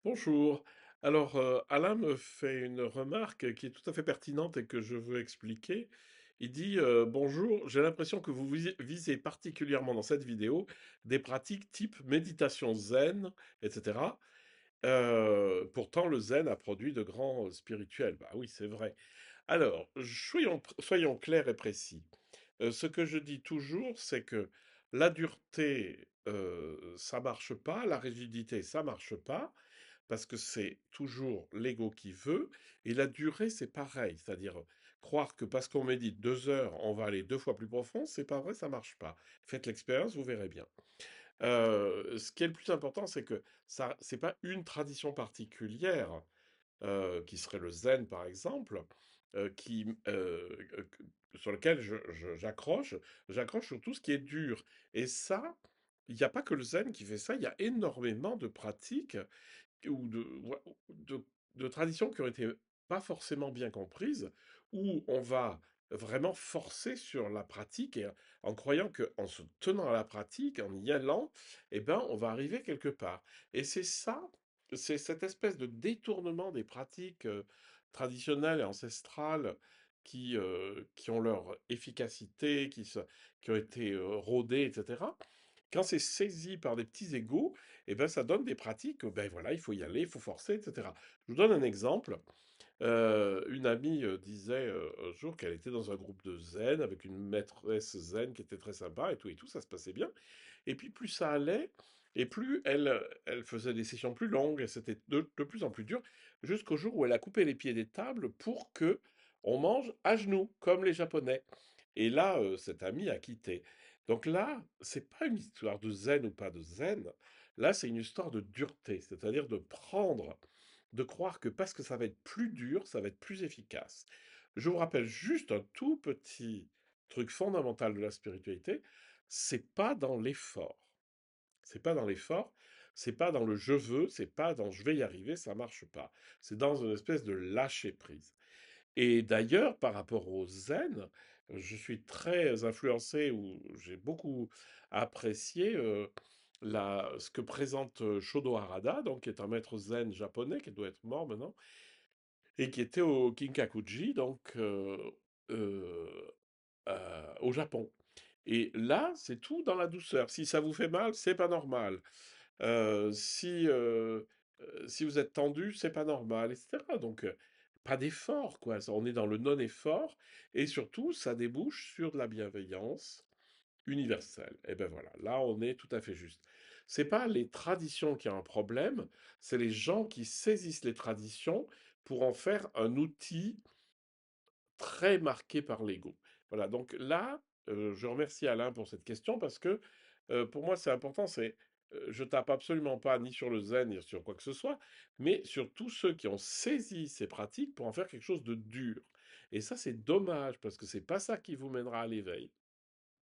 Bonjour. Alors, Alain me fait une remarque qui est tout à fait pertinente et que je veux expliquer. Il dit, «Bonjour, j'ai l'impression que vous visez particulièrement dans cette vidéo des pratiques type méditation zen, etc. Pourtant le zen a produit de grands spirituels.» Bah oui, c'est vrai. Alors, soyons clairs et précis. Ce que je dis toujours, c'est que la dureté, ça marche pas, la rigidité, ça marche pas, parce que c'est toujours l'ego qui veut, et la durée, c'est pareil. C'est-à-dire, croire que parce qu'on médite 2 heures, on va aller 2 fois plus profond, c'est pas vrai, ça marche pas. Faites l'expérience, vous verrez bien. Ce qui est le plus important, c'est que ça, c'est pas une tradition particulière, qui serait le zen par exemple, sur lequel j'accroche sur tout ce qui est dur. Et ça, il n'y a pas que le zen qui fait ça, il y a énormément de pratiques ou de, de traditions qui ont été pas forcément bien comprises, où on va vraiment forcer sur la pratique et en croyant qu'en se tenant à la pratique, en y allant, eh ben, on va arriver quelque part. Et c'est ça, c'est cette espèce de détournement des pratiques traditionnelles et ancestrales qui ont leur efficacité, qui ont été rodées, etc. Quand c'est saisi par des petits égos, et ben ça donne des pratiques, ben voilà, il faut y aller, il faut forcer, etc. Je vous donne un exemple. Une amie disait un jour qu'elle était dans un groupe de zen avec une maîtresse zen qui était très sympa et tout, ça se passait bien. Et puis plus ça allait, et plus elle faisait des sessions plus longues, et c'était de plus en plus dur, jusqu'au jour où elle a coupé les pieds des tables pour que on mange à genoux, comme les Japonais. Et là, cette amie a quitté. Donc là, c'est pas une histoire de zen ou pas de zen. Là, c'est une histoire de dureté, c'est-à-dire de croire que parce que ça va être plus dur, ça va être plus efficace. Je vous rappelle juste un tout petit truc fondamental de la spiritualité, c'est pas dans l'effort. C'est pas dans l'effort, c'est pas dans le je veux, c'est pas dans je vais y arriver, ça marche pas. C'est dans une espèce de lâcher prise. Et d'ailleurs, par rapport au zen, je suis très influencé ou j'ai beaucoup apprécié ce que présente Shodo Harada, donc qui est un maître zen japonais qui doit être mort maintenant, et qui était au Kinkakuji, donc euh, au Japon. Et là, c'est tout dans la douceur. Si ça vous fait mal, c'est pas normal. Si vous êtes tendu, c'est pas normal, etc. Donc, pas d'effort, quoi. On est dans le non-effort, et surtout, ça débouche sur de la bienveillance universelle. Et ben voilà, là, on est tout à fait juste. C'est pas les traditions qui ont un problème, c'est les gens qui saisissent les traditions pour en faire un outil très marqué par l'ego. Voilà, donc là, je remercie Alain pour cette question parce que pour moi c'est important, je tape absolument pas ni sur le zen ni sur quoi que ce soit, mais sur tous ceux qui ont saisi ces pratiques pour en faire quelque chose de dur. Et ça c'est dommage parce que c'est pas ça qui vous mènera à l'éveil.